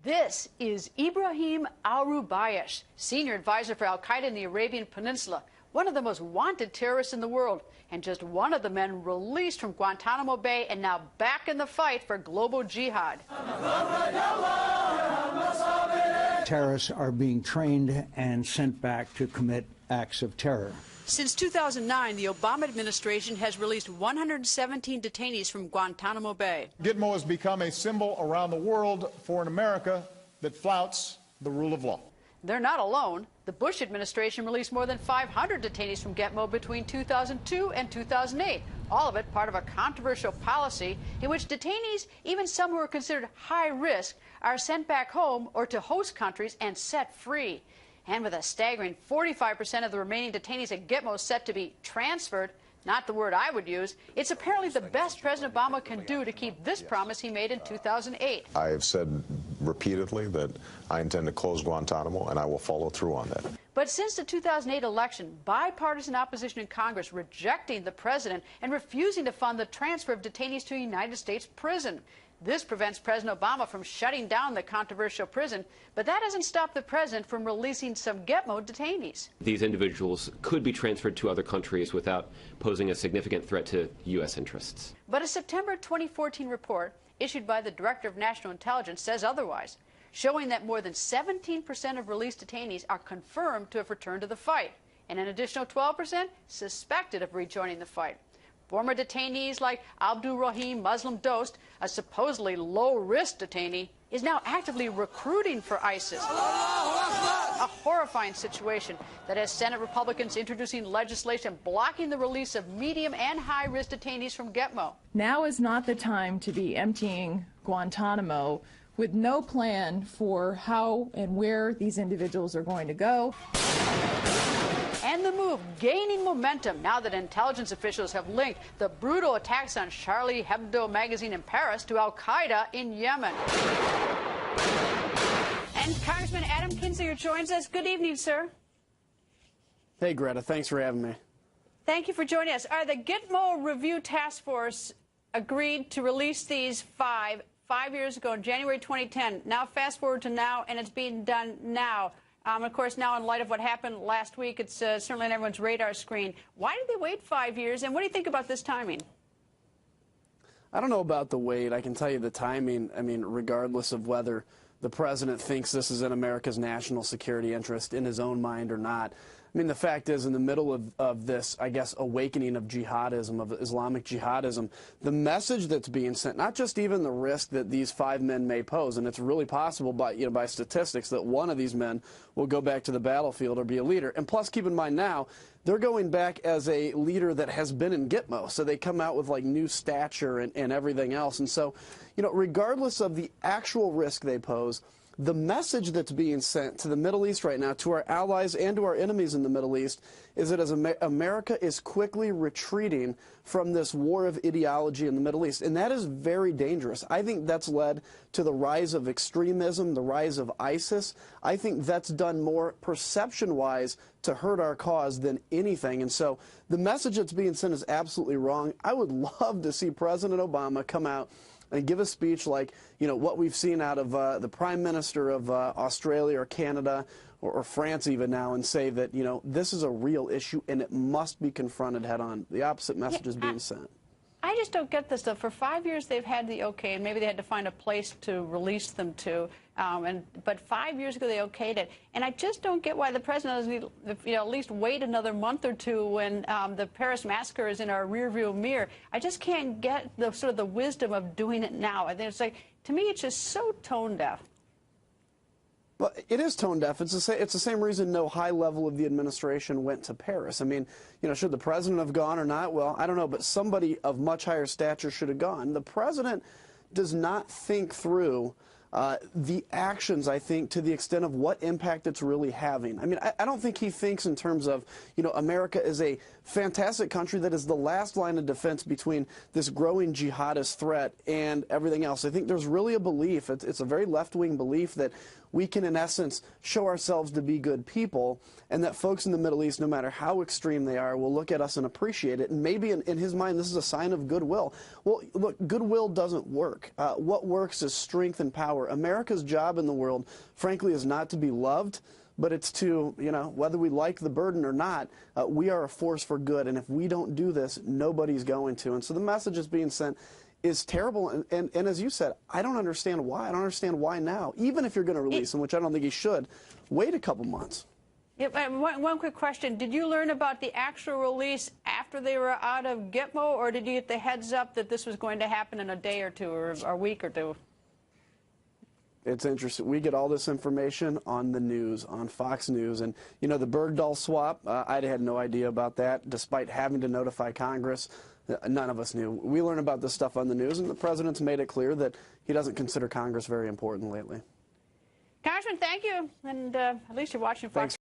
This is Ibrahim al-Rubaysh, senior advisor for al-Qaeda in the Arabian Peninsula, one of the most wanted terrorists in the world, and just one of the men released from Guantanamo Bay and now back in the fight for global jihad. Terrorists are being trained and sent back to commit acts of terror. Since 2009, the Obama administration has released 117 detainees from Guantanamo Bay. Gitmo has become a symbol around the world for an America that flouts the rule of law. They're not alone. The Bush administration released more than 500 detainees from Gitmo between 2002 and 2008, all of it part of a controversial policy in which detainees, even some who are considered high risk, are sent back home or to host countries and set free. And with a staggering 45% of the remaining detainees at Gitmo set to be transferred, not the word I would use, it's apparently the best President Obama can do to keep this promise he made in 2008. I have said repeatedly that I intend to close Guantanamo, and I will follow through on that. But since the 2008 election, bipartisan opposition in Congress rejecting the president and refusing to fund the transfer of detainees to a United States prison. This prevents President Obama from shutting down the controversial prison, but that doesn't stop the president from releasing some Gitmo detainees. These individuals could be transferred to other countries without posing a significant threat to U.S. interests. But a September 2014 report issued by the Director of National Intelligence says otherwise, showing that more than 17% of released detainees are confirmed to have returned to the fight, and an additional 12% suspected of rejoining the fight. Former detainees like Abdul Rahim Muslim Dost, a supposedly low-risk detainee, is now actively recruiting for ISIS. A horrifying situation that has Senate Republicans introducing legislation blocking the release of medium and high-risk detainees from Gitmo. Now is not the time to be emptying Guantanamo with no plan for how and where these individuals are going to go. And the move gaining momentum now that intelligence officials have linked the brutal attacks on Charlie Hebdo magazine in Paris to al-Qaeda in Yemen. And Congressman Adam Kinzinger joins us. Good evening, sir. Hey, Greta. Thanks for having me. Thank you for joining us. The Gitmo Review Task Force agreed to release these five years ago in January 2010. Now fast forward to now, and it's being done now. Of course, now in light of what happened last week, it's certainly on everyone's radar screen. Why did they wait 5 years, and what do you think about this timing? I don't know about the wait. I can tell you the timing. I mean, regardless of whether the president thinks this is in America's national security interest in his own mind or not. I mean, the fact is, in the middle of this, I guess, awakening of jihadism, of Islamic jihadism, the message that's being sent, not just even the risk that these 5 men may pose, and it's really possible by statistics that one of these men will go back to the battlefield or be a leader. And plus, keep in mind now, they're going back as a leader that has been in Gitmo, so they come out with like new stature and everything else. And so, regardless of the actual risk they pose, the message that's being sent to the Middle East right now, to our allies and to our enemies in the Middle East, is that as America is quickly retreating from this war of ideology in the Middle East. And that is very dangerous. I think that's led to the rise of extremism, the rise of ISIS. I think that's done more perception-wise to hurt our cause than anything. And so the message that's being sent is absolutely wrong. I would love to see President Obama come out and give a speech like, what we've seen out of the Prime Minister of Australia or Canada or France even now, and say that, this is a real issue and it must be confronted head on. The opposite message is being sent. I just don't get this, though. For 5 years, they've had the okay, and maybe they had to find a place to release them to. But 5 years ago, they okayed it. And I just don't get why the president doesn't at least wait another month or two when the Paris massacre is in our rearview mirror. I just can't get the sort of the wisdom of doing it now. I think it's like, to me, it's just so tone deaf. Well, it is tone deaf. It's the same reason no high level of the administration went to Paris. I mean, should the president have gone or not? Well, I don't know, but somebody of much higher stature should have gone. The president does not think through the actions, I think, to the extent of what impact it's really having. I mean, I don't think he thinks in terms of, America is a fantastic country that is the last line of defense between this growing jihadist threat and everything else. I think there's really a belief, it's a very left-wing belief, that we can, in essence, show ourselves to be good people, and that folks in the Middle East, no matter how extreme they are, will look at us and appreciate it. And maybe in his mind, this is a sign of goodwill. Well, look, goodwill doesn't work. What works is strength and power power. America's job in the world, frankly, is not to be loved, but it's to, whether we like the burden or not, we are a force for good. And if we don't do this, nobody's going to. And so the message that's being sent is terrible. And as you said, I don't understand why. I don't understand why now. Even if you're going to release him, which I don't think he should, wait a couple months. Yeah, one quick question. Did you learn about the actual release after they were out of Gitmo, or did you get the heads up that this was going to happen in a day or two or a week or two? It's interesting. We get all this information on the news, on Fox News. And, the Bergdahl swap, I had no idea about that, despite having to notify Congress. None of us knew. We learn about this stuff on the news, and the president's made it clear that he doesn't consider Congress very important lately. Congressman, thank you. And at least you're watching Fox. Thanks.